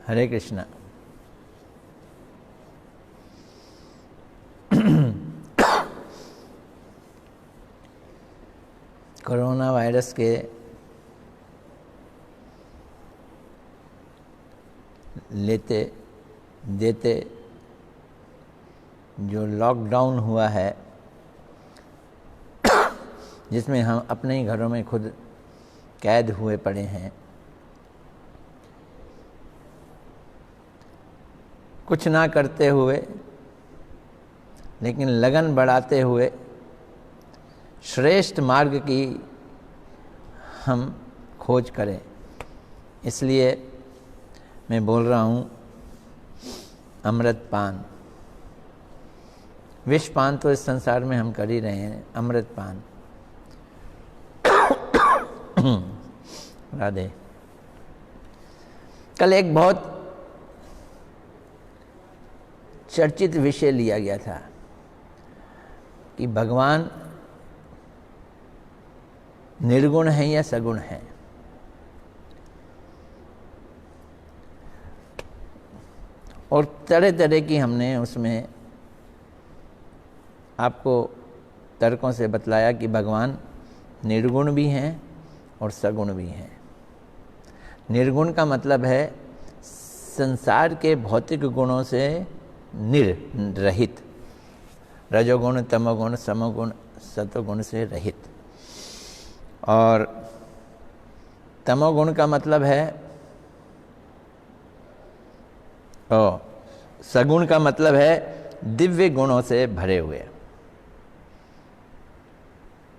हरे Krishna. Corona virus के लेते देते जो लॉकडाउन हुआ है, जिसमें हम अपने ही घरों में खुद कैद हुए पड़े हैं, कुछ ना करते हुए लेकिन लगन बढ़ाते हुए श्रेष्ठ मार्ग की हम खोज करें। इसलिए मैं बोल रहा हूँ अमृतपान। विषपान तो इस संसार में हम कर ही रहे हैं, अमृतपान। राधे। कल एक बहुत चर्चित विषय लिया गया था कि भगवान निर्गुण है या सगुण है। और तरह तरह की हमने उसमें आपको तर्कों से बतलाया कि भगवान निर्गुण भी हैं और सगुण भी हैं। निर्गुण का मतलब है संसार के भौतिक गुणों से निर्रहित, रजोगुण, तमोगुण, समोगुण, सतोगुण से रहित। और तमोगुण का मतलब है, सगुण का मतलब है दिव्य गुणों से भरे हुए।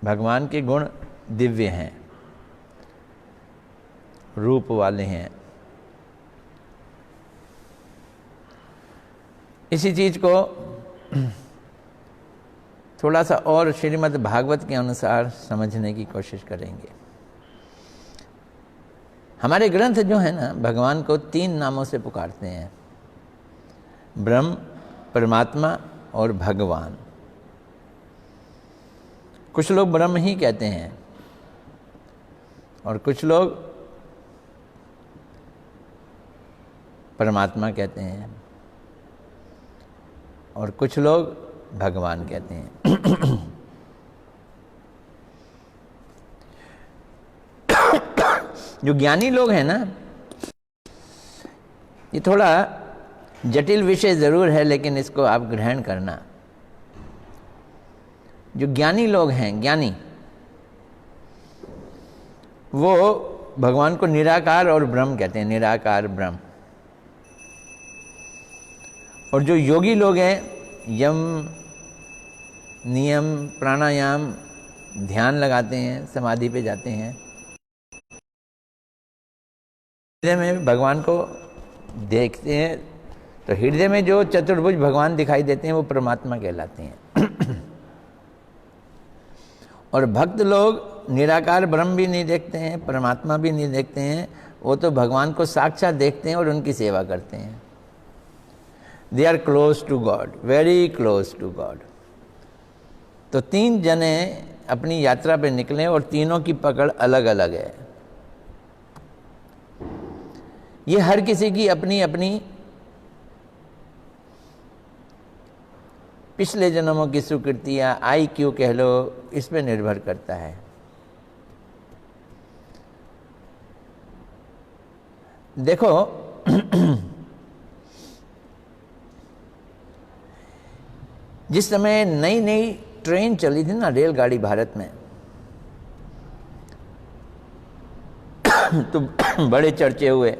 भगवान के गुण दिव्य हैं, रूप वाले हैं। इसी चीज को थोड़ा सा और श्रीमद् भागवत के अनुसार समझने की कोशिश करेंगे। हमारे ग्रंथ जो है ना, भगवान को 3 नामों से पुकारते हैं, ब्रह्म, परमात्मा और भगवान। कुछ लोग ब्रह्म ही कहते हैं और कुछ लोग परमात्मा कहते हैं और कुछ लोग भगवान कहते हैं। जो ज्ञानी लोग हैं ना, ये थोड़ा जटिल विषय जरूर है, लेकिन इसको आप ग्रहण करना। जो ज्ञानी लोग हैं, ज्ञानी, वो भगवान को निराकार और ब्रह्म कहते हैं, निराकार ब्रह्म। और जो योगी लोग हैं, यम, नियम, प्राणायाम, ध्यान लगाते हैं, समाधि पे जाते हैं, हृदय में भगवान को देखते हैं, तो हृदय में जो चतुर्भुज भगवान दिखाई देते हैं वो परमात्मा कहलाते हैं। और भक्त लोग निराकार ब्रह्म भी नहीं देखते हैं, परमात्मा भी नहीं देखते हैं, वो तो भगवान को साक्षात देखते हैं और उनकी सेवा करते हैं। They are close to God, very close to God. तो 3 जने अपनी यात्रा पे निकले और तीनों की पकड़ अलग अलग है। ये हर किसी की अपनी अपनी पिछले जन्मों की सुकृति या IQ कह लो, इस पे निर्भर करता है। देखो, जिस समय नई नई ट्रेन चली थी ना, रेलगाड़ी भारत में, तो बड़े चर्चे हुए,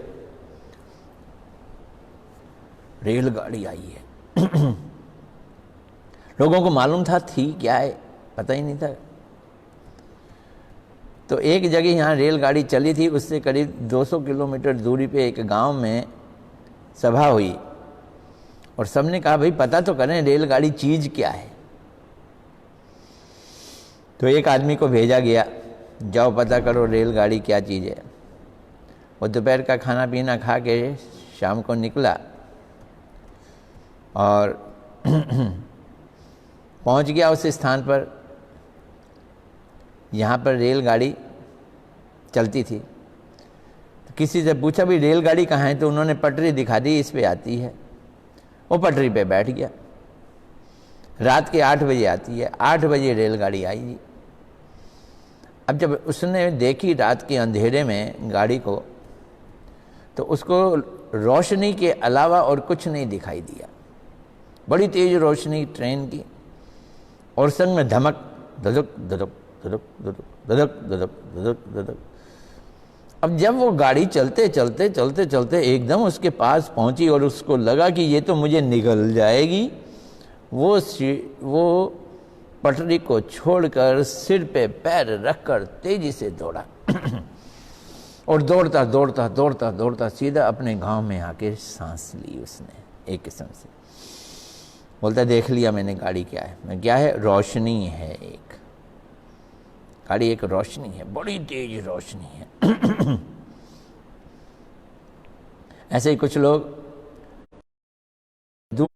रेलगाड़ी आई है। लोगों को मालूम था थी क्या है, पता ही नहीं था। तो एक जगह यहाँ रेलगाड़ी चली थी, उससे करीब 200 किलोमीटर दूरी पे एक गांव में सभा हुई और सबने कहा भाई पता तो करें रेलगाड़ी चीज क्या है। तो एक आदमी को भेजा गया, जाओ पता करो रेलगाड़ी क्या चीज़ है। वो दोपहर का खाना पीना खा के शाम को निकला और पहुंच गया उस स्थान पर जहाँ पर रेलगाड़ी चलती थी। किसी से पूछा भी रेलगाड़ी कहाँ है, तो उन्होंने पटरी दिखा दी, इस पे आती है। वो पटरी पे बैठ गया। रात के 8 बजे आती है, 8 बजे रेलगाड़ी आई जी। अब जब उसने देखी रात के अंधेरे में गाड़ी को, तो उसको रोशनी के अलावा और कुछ नहीं दिखाई दिया। बड़ी तेज रोशनी ट्रेन की, और संग में धमक, धधक धधक धधक धधक धधक धधक धधक धधक। अब जब वो गाड़ी चलते चलते चलते चलते एकदम उसके पास पहुंची और उसको लगा कि ये तो मुझे निगल जाएगी, वो पटरी को छोड़कर सिर पे पैर रखकर तेजी से दौड़ा और दौड़ता दौड़ता दौड़ता दौड़ता सीधा अपने गांव में आके सांस ली उसने एक किस्म से। बोलता देख लिया मैंने गाड़ी क्या है। मैं क्या है? रोशनी है, एक गाड़ी, एक रोशनी है, बड़ी तेज रोशनी है। ऐसे ही कुछ लोग दूर,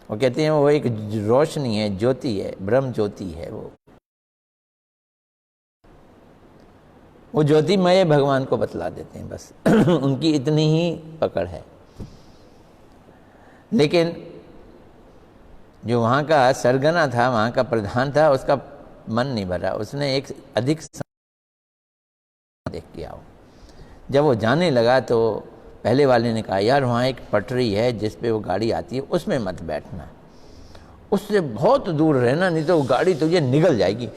वो कहते हैं वो एक रोशनी है, ज्योति है, ब्रह्म ज्योति है। वो ज्योतिमय भगवान को बतला देते हैं, बस उनकी इतनी ही पकड़ है। लेकिन जो वहाँ का सरगना था, वहाँ का प्रधान था, उसका मन नहीं भरा। उसने एक अधिक देख के आओ। जब वो जाने लगा तो पहले वाले ने कहा, यार वहाँ एक पटरी है जिस पे वो गाड़ी आती है, उसमें मत बैठना, उससे बहुत दूर रहना, नहीं तो वो गाड़ी तुझे निगल जाएगी।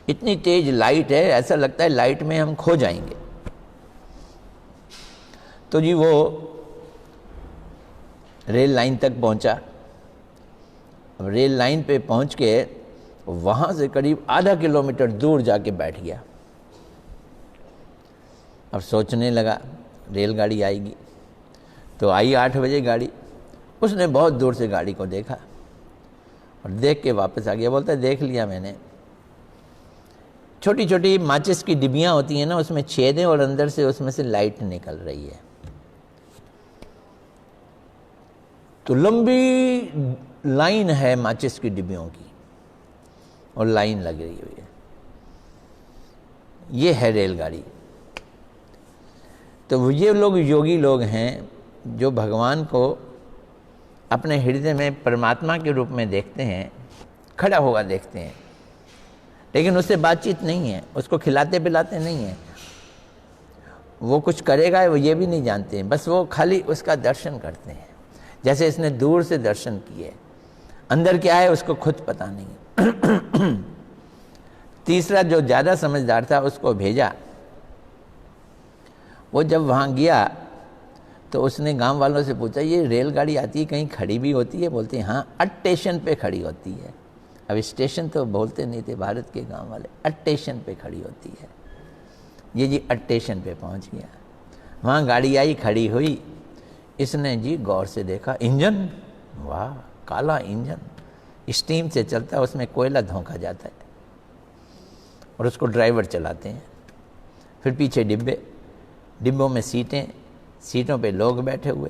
इतनी तेज लाइट है, ऐसा लगता है लाइट में हम खो जाएंगे। तो जी वो रेल लाइन तक पहुंचा। अब रेल लाइन पे पहुंच के वहां से करीब आधा किलोमीटर दूर जाके बैठ गया। अब सोचने लगा रेलगाड़ी आएगी, तो आई 8 बजे गाड़ी। उसने बहुत दूर से गाड़ी को देखा और देख के वापस आ गया। बोलता देख लिया मैंने, छोटी छोटी माचिस की डिब्बियां होती हैं ना, उसमें छेद है और अंदर से उसमें से लाइट निकल रही है। तो लंबी लाइन है माचिस की डिब्बियों की और लाइन लग रही हुई है। ये है रेलगाड़ी। तो ये लोग योगी लोग हैं जो भगवान को अपने हृदय में परमात्मा के रूप में देखते हैं, खड़ा हुआ देखते हैं, लेकिन उससे बातचीत नहीं है, उसको खिलाते पिलाते नहीं है, वो कुछ करेगा वो ये भी नहीं जानते हैं, बस वो खाली उसका दर्शन करते हैं। जैसे इसने दूर से दर्शन किए, अंदर क्या है उसको खुद पता नहीं। तीसरा जो ज़्यादा समझदार था उसको भेजा। वो जब वहाँ गया तो उसने गांव वालों से पूछा, ये रेलगाड़ी आती है कहीं खड़ी भी होती है? बोलते हैं हाँ, स्टेशन पे खड़ी होती है। अब स्टेशन तो बोलते नहीं थे भारत के गांव वाले, स्टेशन पे खड़ी होती है। ये जी स्टेशन पे पहुँच गया। वहाँ गाड़ी आई, खड़ी हुई। इसने जी गौर से देखा, इंजन, वाह काला इंजन, स्टीम से चलता है, उसमें कोयला धोंका जाता है और उसको ड्राइवर चलाते हैं। फिर पीछे डिब्बे, डिब्बों में सीटें, सीटों पे लोग बैठे हुए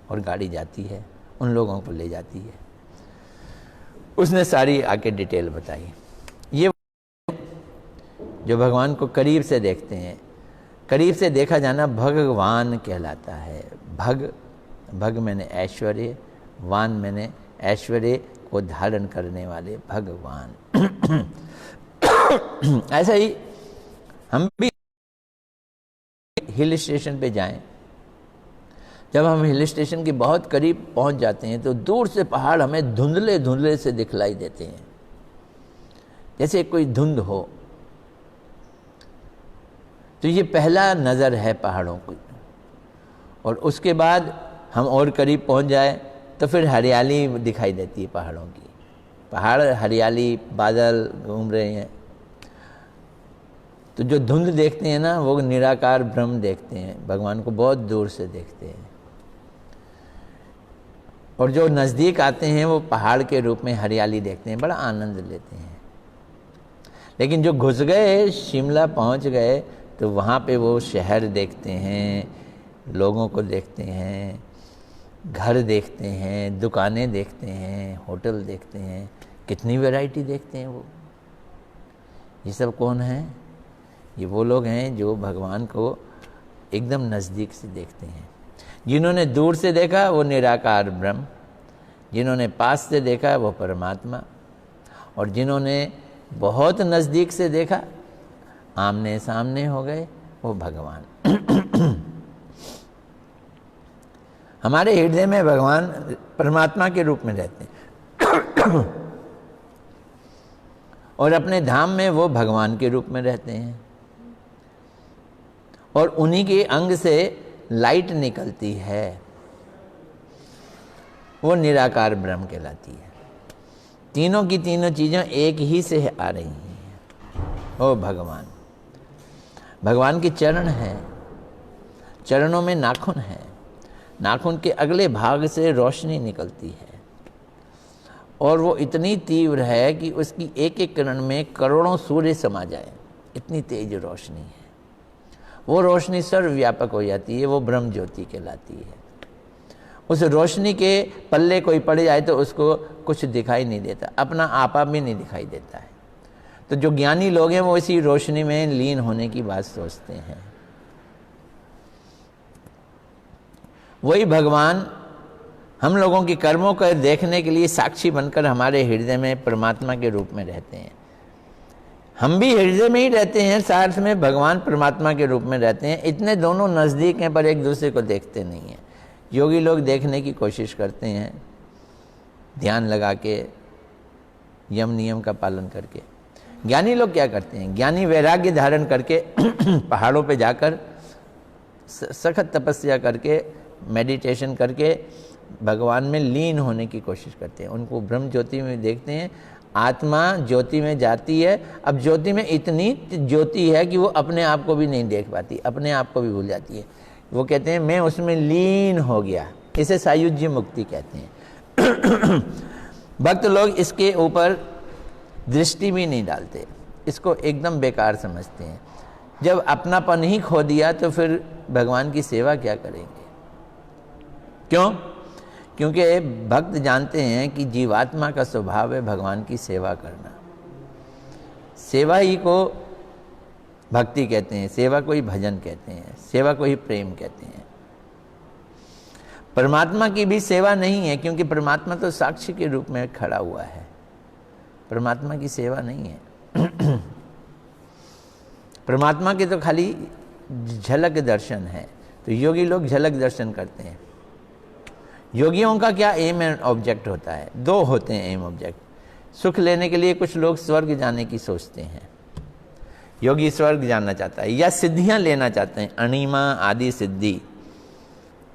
और गाड़ी जाती है, उन लोगों को ले जाती है। उसने सारी आके डिटेल बताई। ये जो भगवान को करीब से देखते हैं, करीब से देखा जाना भगवान कहलाता है। भग मैंने ऐश्वर्य, वान मैंने ऐश्वर्य को धारण करने वाले भगवान। ऐसा ही हम भी हिल स्टेशन पे जाएं, जब हम हिल स्टेशन के बहुत करीब पहुंच जाते हैं तो दूर से पहाड़ हमें धुंधले धुंधले से दिखलाई देते हैं, जैसे कोई धुंध हो। तो ये पहला नज़र है पहाड़ों की। और उसके बाद हम और करीब पहुंच जाए तो फिर हरियाली दिखाई देती है पहाड़ों की। पहाड़, हरियाली, बादल घूम रहे हैं। तो जो धुंध देखते हैं ना, वो निराकार ब्रह्म देखते हैं, भगवान को बहुत दूर से देखते हैं। और जो नज़दीक आते हैं वो पहाड़ के रूप में हरियाली देखते हैं, बड़ा आनंद लेते हैं। लेकिन जो घुस गए, शिमला पहुंच गए, तो वहाँ पे वो शहर देखते हैं, लोगों को देखते हैं, घर देखते हैं, दुकानें देखते हैं, होटल देखते हैं, कितनी वैरायटी देखते हैं वो। ये सब कौन है? ये वो लोग हैं जो भगवान को एकदम नज़दीक से देखते हैं। जिन्होंने दूर से देखा वो निराकार ब्रह्म, जिन्होंने पास से देखा वो परमात्मा, और जिन्होंने बहुत नज़दीक से देखा, आमने सामने हो गए, वो भगवान। हमारे हृदय में भगवान परमात्मा के रूप में रहते हैं और अपने धाम में वो भगवान के रूप में रहते हैं, और उन्हीं के अंग से लाइट निकलती है, वो निराकार ब्रह्म कहलाती है। तीनों की तीनों चीज़ें एक ही से आ रही हैं। ओ भगवान, भगवान के चरण हैं, चरणों में नाखून है, नाखून के अगले भाग से रोशनी निकलती है, और वो इतनी तीव्र है कि उसकी एक एक किरण में करोड़ों सूर्य समा जाए, इतनी तेज रोशनी है। वो रोशनी सर्वव्यापक हो जाती है, वो ब्रह्म ज्योति कहलाती है। उस रोशनी के पल्ले कोई पड़ जाए तो उसको कुछ दिखाई नहीं देता, अपना आपा भी नहीं दिखाई देता है। तो जो ज्ञानी लोग हैं वो इसी रोशनी में लीन होने की बात सोचते हैं। वही भगवान हम लोगों की कर्मों को देखने के लिए साक्षी बनकर हमारे हृदय में परमात्मा के रूप में रहते हैं। हम भी हृदय में ही रहते हैं, साथ में भगवान परमात्मा के रूप में रहते हैं। इतने दोनों नज़दीक हैं पर एक दूसरे को देखते नहीं हैं। योगी लोग देखने की कोशिश करते हैं, ध्यान लगा के, यम नियम का पालन करके। ज्ञानी लोग क्या करते हैं? ज्ञानी वैराग्य धारण करके पहाड़ों पे जाकर सखत तपस्या करके, मेडिटेशन करके भगवान में लीन होने की कोशिश करते हैं। उनको ब्रह्म ज्योति में देखते हैं, आत्मा ज्योति में जाती है। अब ज्योति में इतनी ज्योति है कि वो अपने आप को भी नहीं देख पाती, अपने आप को भी भूल जाती है। वो कहते हैं मैं उसमें लीन हो गया, इसे सायुज्य मुक्ति कहते हैं। भक्त लोग इसके ऊपर दृष्टि भी नहीं डालते, इसको एकदम बेकार समझते हैं। जब अपनापन ही खो दिया तो फिर भगवान की सेवा क्या करेंगे? क्यों? क्योंकि भक्त जानते हैं कि जीवात्मा का स्वभाव है भगवान की सेवा करना। सेवा ही को भक्ति कहते हैं, सेवा को ही भजन कहते हैं, सेवा को ही प्रेम कहते हैं। परमात्मा की भी सेवा नहीं है, क्योंकि परमात्मा तो साक्षी के रूप में खड़ा हुआ है, परमात्मा की सेवा नहीं है। परमात्मा के तो खाली झलक दर्शन है। तो योगी लोग झलक दर्शन करते हैं। योगियों का क्या एम एंड ऑब्जेक्ट होता है? दो होते हैं एम ऑब्जेक्ट। सुख लेने के लिए कुछ लोग स्वर्ग जाने की सोचते हैं, योगी स्वर्ग जाना चाहता है, या सिद्धियां लेना चाहते हैं, अणिमा आदि सिद्धि,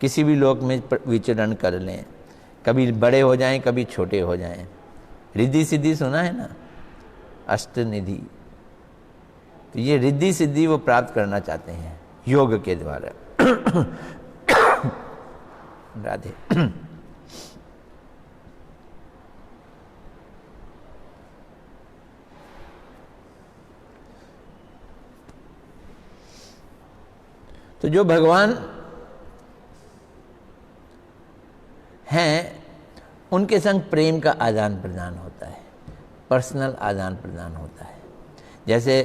किसी भी लोक में विचरण कर लें, कभी बड़े हो जाएं कभी छोटे हो जाएं। रिद्धि सिद्धि सुना है ना, अष्टनिधि। तो ये रिद्धि सिद्धि वो प्राप्त करना चाहते हैं योग के द्वारा। राधे। तो जो भगवान हैं उनके संग प्रेम का आदान प्रदान होता है, पर्सनल आदान प्रदान होता है। जैसे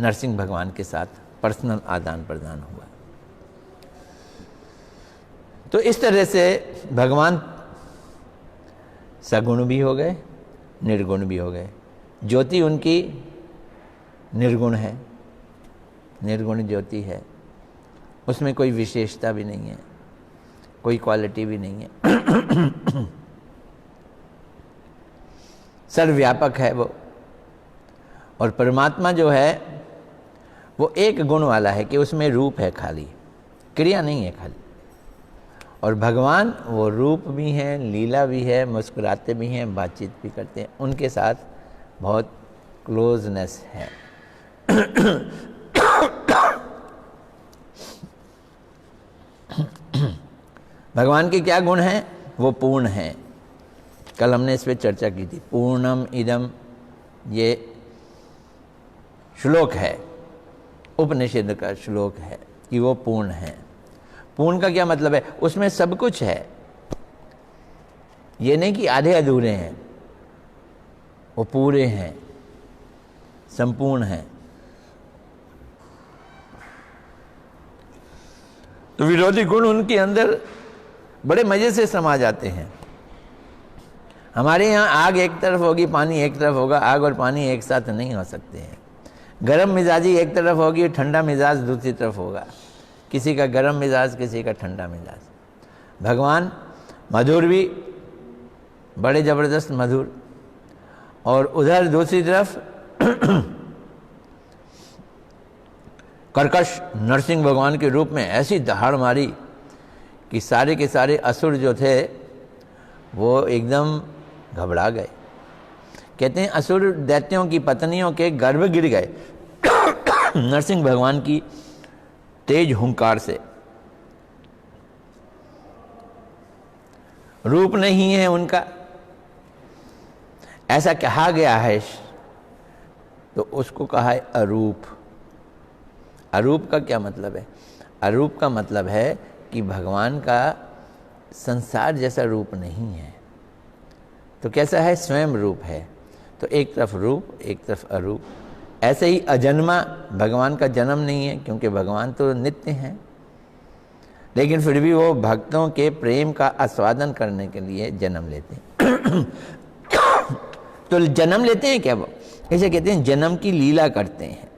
नरसिंह भगवान के साथ पर्सनल आदान प्रदान हुआ। तो इस तरह से भगवान सगुण भी हो गए, निर्गुण भी हो गए। ज्योति उनकी निर्गुण है, निर्गुण ज्योति है, उसमें कोई विशेषता भी नहीं है, कोई क्वालिटी भी नहीं है। सर्वव्यापक है वो। और परमात्मा जो है वो एक गुण वाला है कि उसमें रूप है, खाली क्रिया नहीं है खाली। और भगवान वो रूप भी हैं, लीला भी है, मुस्कुराते भी हैं, बातचीत भी करते हैं, उनके साथ बहुत क्लोजनेस है। भगवान के क्या गुण हैं? वो पूर्ण हैं। कल हमने इस पर चर्चा की थी। पूर्णम इदम, ये श्लोक है, उपनिषद का श्लोक है कि वो पूर्ण है। पूर्ण का क्या मतलब है? उसमें सब कुछ है, ये नहीं कि आधे अधूरे हैं। वो पूरे हैं, संपूर्ण हैं। तो विरोधी गुण उनके अंदर बड़े मजे से समा जाते हैं। हमारे यहाँ आग एक तरफ होगी, पानी एक तरफ होगा। आग और पानी एक साथ नहीं हो सकते हैं। गर्म मिजाजी एक तरफ होगी, ठंडा मिजाज दूसरी तरफ होगा। किसी का गर्म मिजाज, किसी का ठंडा मिजाज। भगवान मधुर भी, बड़े ज़बरदस्त मधुर, और उधर दूसरी तरफ कर्कश नरसिंह भगवान के रूप में ऐसी दहाड़ मारी कि सारे के सारे असुर जो थे वो एकदम घबरा गए। कहते हैं असुर दैत्यों की पत्नियों के गर्भ गिर गए नरसिंह भगवान की तेज हुंकार से। रूप नहीं है उनका, ऐसा कहा गया है, तो उसको कहा है अरूप। अरूप का क्या मतलब है? अरूप का मतलब है कि भगवान का संसार जैसा रूप नहीं है। तो कैसा है? स्वयं रूप है। तो एक तरफ रूप, एक तरफ अरूप। ऐसे ही अजन्मा, भगवान का जन्म नहीं है क्योंकि भगवान तो नित्य हैं, लेकिन फिर भी वो भक्तों के प्रेम का आस्वादन करने के लिए जन्म लेते हैं। तो जन्म लेते हैं क्या वो? ऐसे कहते हैं जन्म की लीला करते हैं।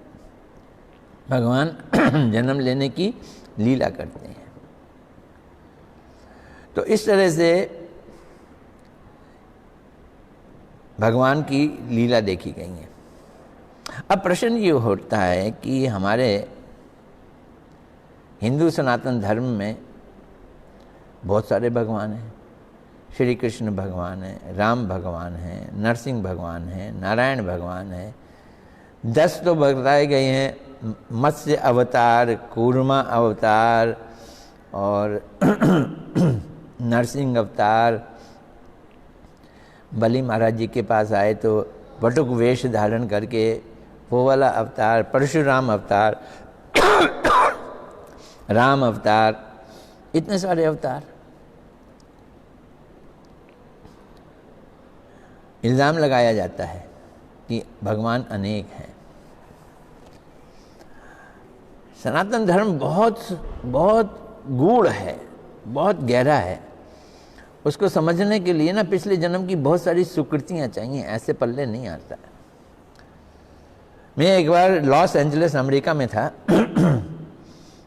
भगवान जन्म लेने की लीला करते हैं। तो इस तरह से भगवान की लीला देखी गई है। अब प्रश्न ये होता है कि हमारे हिंदू सनातन धर्म में बहुत सारे भगवान हैं। श्री कृष्ण भगवान है, राम भगवान है, नरसिंह भगवान है, नारायण भगवान है। 10 तो बताए गए हैं, मत्स्य अवतार, कूर्मा अवतार और नरसिंह अवतार। बलि महाराज जी के पास आए तो बटुक वेश धारण करके वो वाला अवतार, परशुराम अवतार, राम अवतार, इतने सारे अवतार। इल्ज़ाम लगाया जाता है कि भगवान अनेक हैं। सनातन धर्म बहुत बहुत गूढ़ है, बहुत गहरा है। उसको समझने के लिए ना पिछले जन्म की बहुत सारी सुकृतियाँ चाहिए, ऐसे पल्ले नहीं आता। मैं एक बार लॉस एंजलिस अमेरिका में था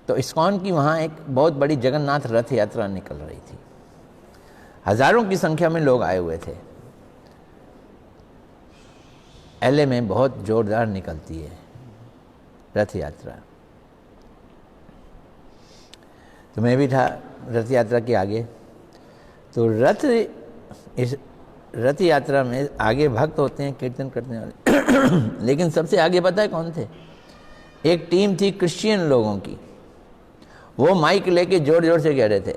तो इस्कॉन की वहाँ एक बहुत बड़ी जगन्नाथ रथ यात्रा निकल रही थी। हजारों की संख्या में लोग आए हुए थे। LA में बहुत जोरदार निकलती है रथ यात्रा। तो मैं भी था रथ यात्रा के आगे। तो इस रथ यात्रा में आगे भक्त होते हैं, कीर्तन करने वाले लेकिन सबसे आगे पता है कौन थे? एक टीम थी क्रिश्चियन लोगों की। वो माइक लेके जोर जोर से कह रहे थे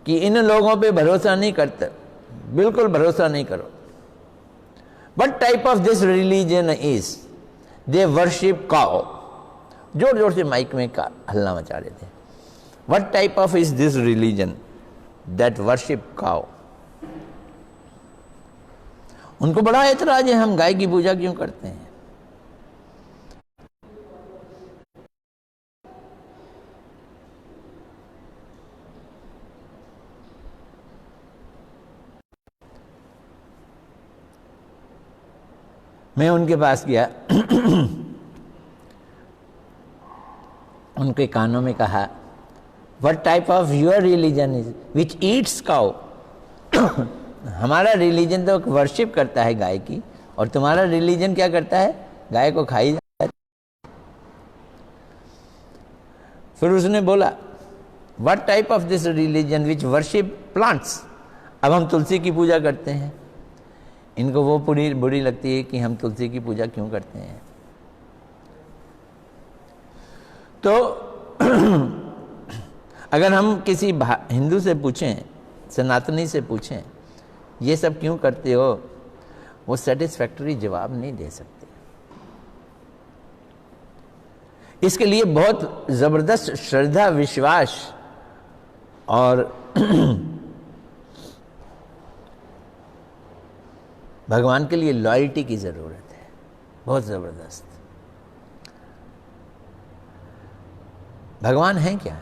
कि इन लोगों पे भरोसा नहीं करते, बिल्कुल भरोसा नहीं करो। What type of this religion is? They worship cow. जोर जोर से माइक में का हल्ला मचा रहे थे। What type of is this religion that worship cow? उनको बड़ा ऐतराज है, हम गाय की पूजा क्यों करते हैं? मैं उनके पास गया उनके कानों में कहा, What type of your religion is which eats cow? हमारा रिलीजन तो वर्शिप करता है गाय की, और तुम्हारा रिलीजन क्या करता है? गाय को खाई जाता है। फिर उसने बोला, What type of this religion which worship plants? अब हम तुलसी की पूजा करते हैं। इनको वो पूरी बुरी लगती है कि हम तुलसी की पूजा क्यों करते हैं। तो अगर हम किसी हिंदू से पूछें, सनातनी से पूछें, ये सब क्यों करते हो, वो सेटिस्फैक्टरी जवाब नहीं दे सकते। इसके लिए बहुत जबरदस्त श्रद्धा, विश्वास और भगवान के लिए लॉयल्टी की ज़रूरत है, बहुत ज़बरदस्त। भगवान है क्या?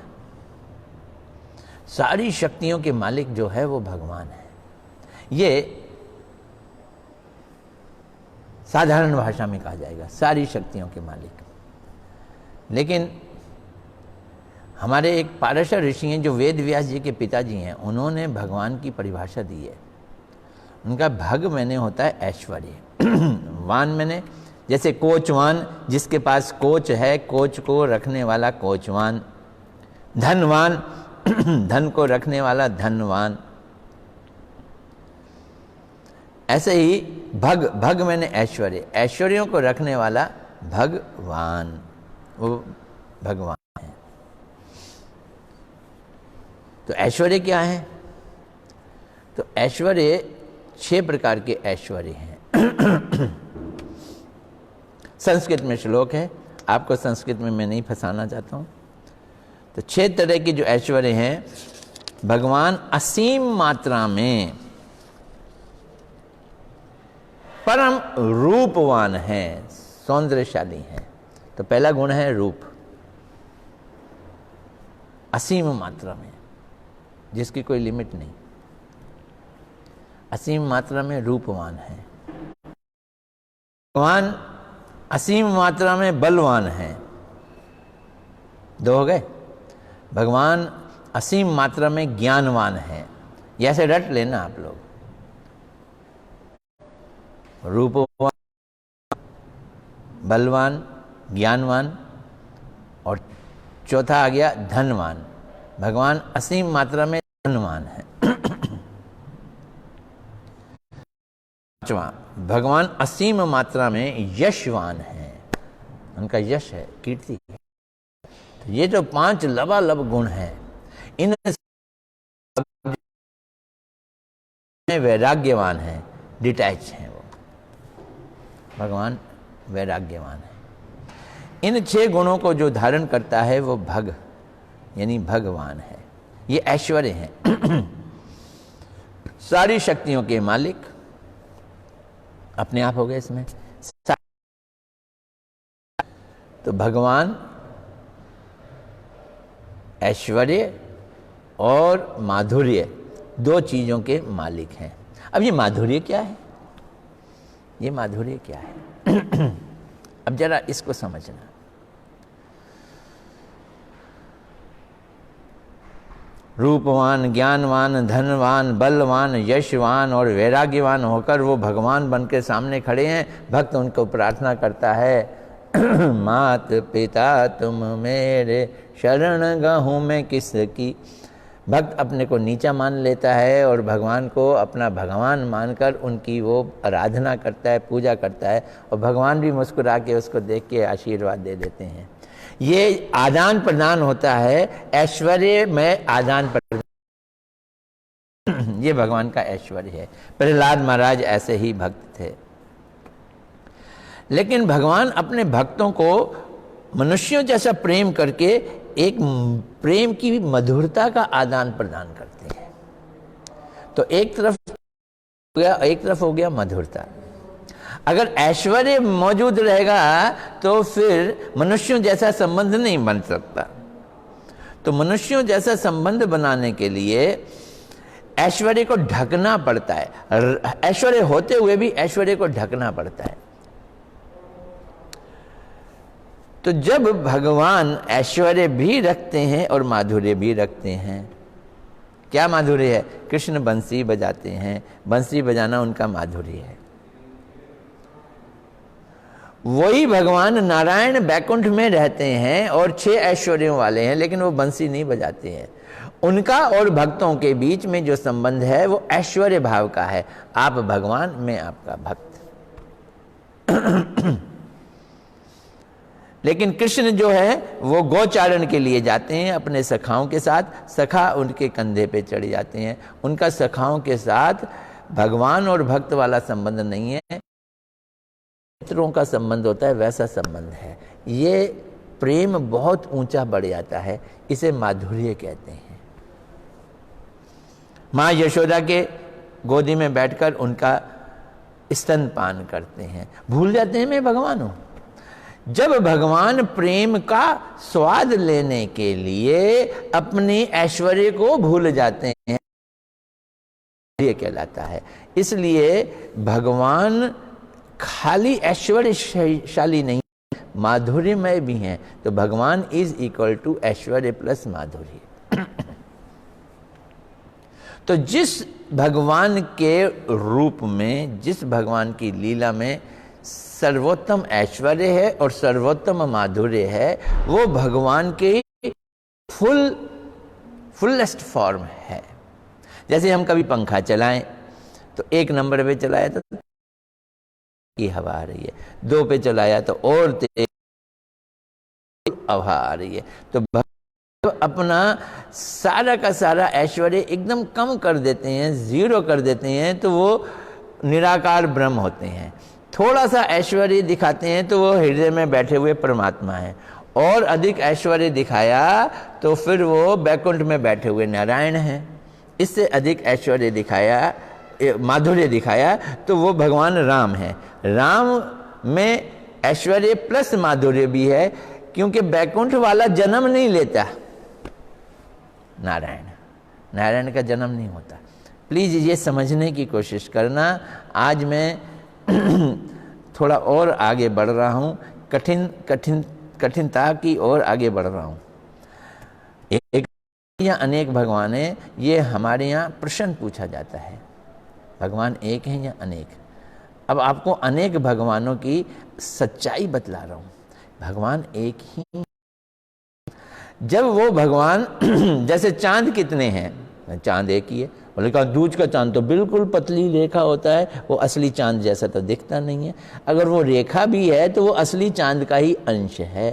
सारी शक्तियों के मालिक जो है वो भगवान है। ये साधारण भाषा में कहा जाएगा, सारी शक्तियों के मालिक। लेकिन हमारे एक पारशर ऋषि हैं जो वेद व्यास जी के पिताजी हैं, उन्होंने भगवान की परिभाषा दी है। उनका भग मैंने होता है ऐश्वर्य, वान मैंने जैसे कोचवान, जिसके पास कोच है, कोच को रखने वाला कोचवान। धनवान, धन को रखने वाला धनवान। ऐसे ही भग, भग मैंने ऐश्वर्य, ऐश्वर्यों को रखने वाला भगवान, वो भगवान है। तो ऐश्वर्य क्या है? तो ऐश्वर्य 6 प्रकार के ऐश्वर्य हैं। संस्कृत में श्लोक है, आपको संस्कृत में मैं नहीं फंसाना चाहता हूं। तो 6 तरह की जो ऐश्वर्य हैं, भगवान असीम मात्रा में परम रूपवान है, सौंदर्यशाली है। तो पहला गुण है रूप, असीम मात्रा में, जिसकी कोई लिमिट नहीं, असीम मात्रा में रूपवान है। भगवान असीम मात्रा में बलवान है। 2 हो गए। भगवान असीम मात्रा में ज्ञानवान है। ये ऐसे रट लेना आप लोग, रूपवान, बलवान, ज्ञानवान, और चौथा आ गया धनवान। भगवान असीम मात्रा में धनवान है। पांचवा, भगवान असीम मात्रा में यशवान है, उनका यश है, कीर्ति है। तो ये जो 5 लबालब गुण हैं, इन वैराग्यवान है, डिटैच है वो। भगवान वैराग्यवान है। इन 6 गुणों को जो धारण करता है वो भग यानी भगवान है। ये ऐश्वर्य है। सारी शक्तियों के मालिक अपने आप हो गए इसमें। तो भगवान ऐश्वर्य और माधुर्य 2 चीजों के मालिक हैं। अब ये माधुर्य क्या है? ये माधुर्य क्या है? अब जरा इसको समझना। रूपवान, ज्ञानवान, धनवान, बलवान, यशवान और वैराग्यवान होकर वो भगवान बन के सामने खड़े हैं। भक्त उनको प्रार्थना करता है, मात पिता तुम मेरे, शरण गहूँ मैं किसकी। भक्त अपने को नीचा मान लेता है और भगवान को अपना भगवान मानकर उनकी वो आराधना करता है, पूजा करता है, और भगवान भी मुस्कुरा के उसको देख के आशीर्वाद दे देते हैं। ये आदान प्रदान होता है, ऐश्वर्य में आदान प्रदान। ये भगवान का ऐश्वर्य है। प्रहलाद महाराज ऐसे ही भक्त थे। लेकिन भगवान अपने भक्तों को मनुष्यों जैसा प्रेम करके एक प्रेम की मधुरता का आदान प्रदान करते हैं। तो एक तरफ हो गया मधुरता। अगर ऐश्वर्य मौजूद रहेगा तो फिर मनुष्यों जैसा संबंध नहीं बन सकता। तो मनुष्यों जैसा संबंध बनाने के लिए ऐश्वर्य को ढकना पड़ता है। ऐश्वर्य होते हुए भी ऐश्वर्य को ढकना पड़ता है। तो जब भगवान ऐश्वर्य भी रखते हैं और माधुर्य भी रखते हैं, क्या माधुर्य है? कृष्ण बंसी बजाते हैं, बंसी बजाना उनका माधुर्य है। वही भगवान नारायण बैकुंठ में रहते हैं और 6 ऐश्वर्यों वाले हैं, लेकिन वो बंसी नहीं बजाते हैं। उनका और भक्तों के बीच में जो संबंध है वो ऐश्वर्य भाव का है। आप भगवान, मैं आपका भक्त। लेकिन कृष्ण जो है वो गोचारण के लिए जाते हैं अपने सखाओं के साथ। सखा उनके कंधे पे चढ़ जाते हैं। उनका सखाओं के साथ भगवान और भक्त वाला संबंध नहीं है, मित्रों का संबंध होता है, वैसा संबंध है। ये प्रेम बहुत ऊंचा बढ़ जाता है, इसे माधुर्य कहते हैं। माँ यशोदा के गोदी में बैठकर उनका स्तनपान करते हैं, भूल जाते हैं मैं भगवान हूं। जब भगवान प्रेम का स्वाद लेने के लिए अपने ऐश्वर्य को भूल जाते हैं, ये कहलाता है। इसलिए भगवान खाली ऐश्वर्यशाली नहीं, माधुर्यमय भी हैं। तो भगवान इज इक्वल टू ऐश्वर्य प्लस माधुर्य। तो जिस भगवान के रूप में, जिस भगवान की लीला में सर्वोत्तम ऐश्वर्य है और सर्वोत्तम माधुर्य है, वो भगवान के फुलेस्ट फॉर्म है। जैसे हम कभी पंखा चलाएं तो 1 नंबर पे चलाया तो की हवा आ रही है, 2 पे चलाया तो और तेज हवा आ रही है। तो अपना सारा का सारा ऐश्वर्य एकदम कम कर देते हैं, 0 कर देते हैं, तो वो निराकार ब्रह्म होते हैं। थोड़ा सा ऐश्वर्य दिखाते हैं तो वो हृदय में बैठे हुए परमात्मा हैं, और अधिक ऐश्वर्य दिखाया तो फिर वो बैकुंठ में बैठे हुए नारायण हैं। इससे अधिक ऐश्वर्य दिखाया, माधुर्य दिखाया, तो वो भगवान राम है। राम में ऐश्वर्य प्लस माधुर्य भी है, क्योंकि बैकुंठ वाला जन्म नहीं लेता, नारायण का जन्म नहीं होता। प्लीज ये समझने की कोशिश करना। आज मैं थोड़ा और आगे बढ़ रहा हूँ, कठिनता की ओर आगे बढ़ रहा हूँ। एक या अनेक भगवान है, ये हमारे यहाँ प्रश्न पूछा जाता है, भगवान एक हैं या अनेक। अब आपको अनेक भगवानों की सच्चाई बतला रहा हूँ। भगवान एक ही। जब वो भगवान जैसे चांद कितने हैं, चांद एक ही है। बोले कहा दूज का चांद तो बिल्कुल पतली रेखा होता है, वो असली चांद जैसा तो दिखता नहीं है। अगर वो रेखा भी है तो वो असली चांद का ही अंश है।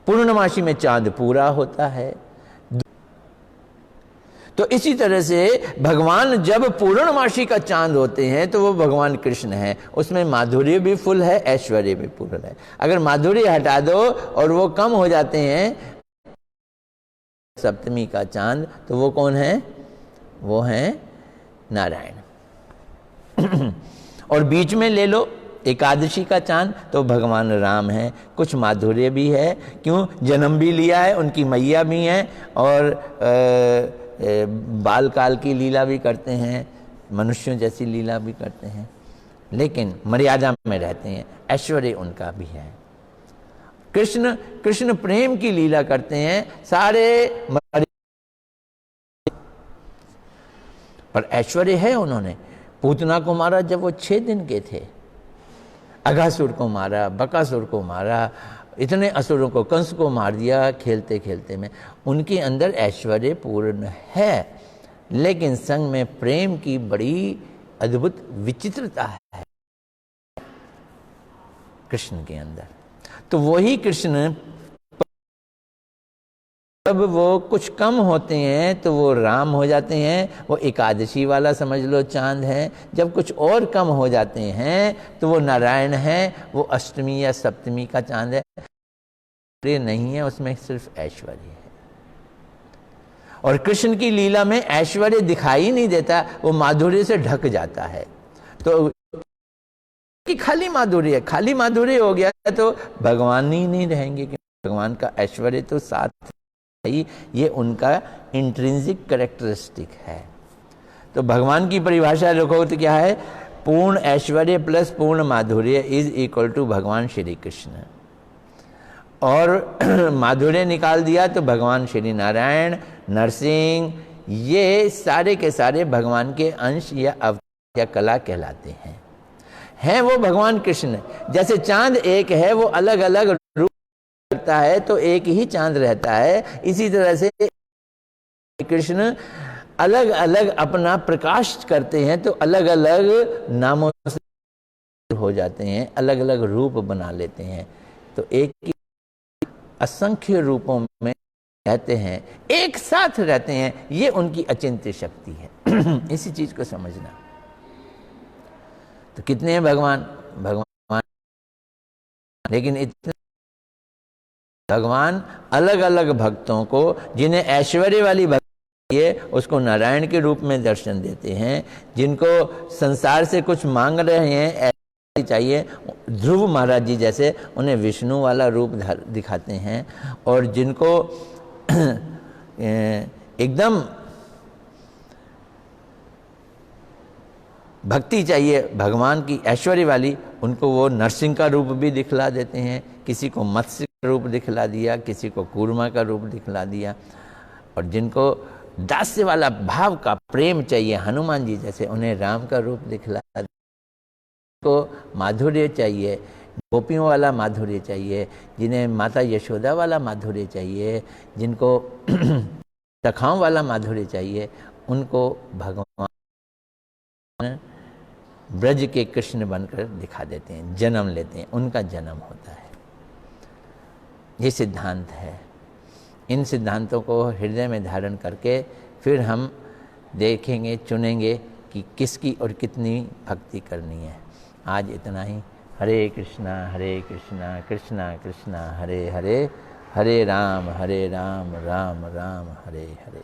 पूर्णमासी में चांद पूरा होता है। तो इसी तरह से भगवान जब पूर्णमासी का चांद होते हैं तो वो भगवान कृष्ण है। उसमें माधुर्य भी फुल है, ऐश्वर्य भी फुल है। अगर माधुर्य हटा दो और वो कम हो जाते हैं, सप्तमी का चांद, तो वो कौन है? वो है नारायण। और बीच में ले लो एकादशी का चांद, तो भगवान राम है। कुछ माधुर्य भी है, क्यों? जन्म भी लिया है, उनकी मैया भी हैं, और बाल काल की लीला भी करते हैं, मनुष्यों जैसी लीला भी करते हैं, लेकिन मर्यादा में रहते हैं। ऐश्वर्य उनका भी है। कृष्ण प्रेम की लीला करते हैं, सारे पर ऐश्वर्य है। उन्होंने पूतना को मारा जब वो 6 दिन के थे, अघासुर को मारा, बकासुर को मारा, इतने असुरों को, कंस को मार दिया खेलते खेलते में। उनके अंदर ऐश्वर्य पूर्ण है, लेकिन संग में प्रेम की बड़ी अद्भुत विचित्रता है कृष्ण के अंदर। तो वही कृष्ण जब वो कुछ कम होते हैं तो वो राम हो जाते हैं। वो एकादशी वाला समझ लो चांद है। जब कुछ और कम हो जाते हैं तो वो नारायण है। वो अष्टमी या सप्तमी का चांद है, प्रिय नहीं है, उसमें सिर्फ ऐश्वर्य है। और कृष्ण की लीला में ऐश्वर्य दिखाई नहीं देता, वो माधुर्य से ढक जाता है। तो कि खाली माधुर्य, खाली माधुर्य हो गया तो भगवान ही नहीं रहेंगे, क्योंकि भगवान का ऐश्वर्य तो साथ ही, ये उनका इंट्रिंसिक कैरेक्टरिस्टिक है। तो भगवान की परिभाषा रखो तो क्या है? पूर्ण ऐश्वर्य प्लस पूर्ण माधुर्य इज इक्वल टू भगवान श्री कृष्ण। और माधुर्य निकाल दिया तो भगवान श्री नारायण, नरसिंह, ये सारे के सारे भगवान के अंश या अवतार या कला कहलाते हैं वो भगवान कृष्ण। जैसे चांद एक है, वो अलग अलग रूप करता है तो एक ही चांद रहता है, इसी तरह से कृष्ण अलग अलग अपना प्रकाश करते हैं तो अलग अलग नामों से हो जाते हैं, अलग अलग रूप बना लेते हैं। तो एक ही असंख्य रूपों में रहते हैं, एक साथ रहते हैं, ये उनकी अचिंत्य शक्ति है। इसी चीज को समझना। तो कितने हैं भगवान? लेकिन इतने भगवान अलग अलग भक्तों को, जिन्हें ऐश्वर्य वाली भक्ति ये उसको नारायण के रूप में दर्शन देते हैं। जिनको संसार से कुछ मांग रहे हैं ऐसे चाहिए, ध्रुव महाराज जी जैसे, उन्हें विष्णु वाला रूप दिखाते हैं। और जिनको एकदम भक्ति चाहिए भगवान की ऐश्वर्य वाली, उनको वो नरसिंह का रूप भी दिखला देते हैं। किसी को मत्स्य का रूप दिखला दिया, किसी को कूर्मा का रूप दिखला दिया। और जिनको दास्य वाला भाव का प्रेम चाहिए हनुमान जी जैसे, उन्हें राम का रूप दिखला दिया। को माधुर्य चाहिए, गोपियों वाला माधुर्य चाहिए, जिन्हें माता यशोदा वाला माधुर्य चाहिए, जिनको सखाओं वाला माधुर्य चाहिए, उनको भगवान ब्रज के कृष्ण बनकर दिखा देते हैं, जन्म लेते हैं, उनका जन्म होता है। ये सिद्धांत है। इन सिद्धांतों को हृदय में धारण करके फिर हम देखेंगे, चुनेंगे कि किसकी और कितनी भक्ति करनी है। आज इतना ही। हरे कृष्णा कृष्णा कृष्णा हरे हरे, हरे राम राम राम हरे हरे।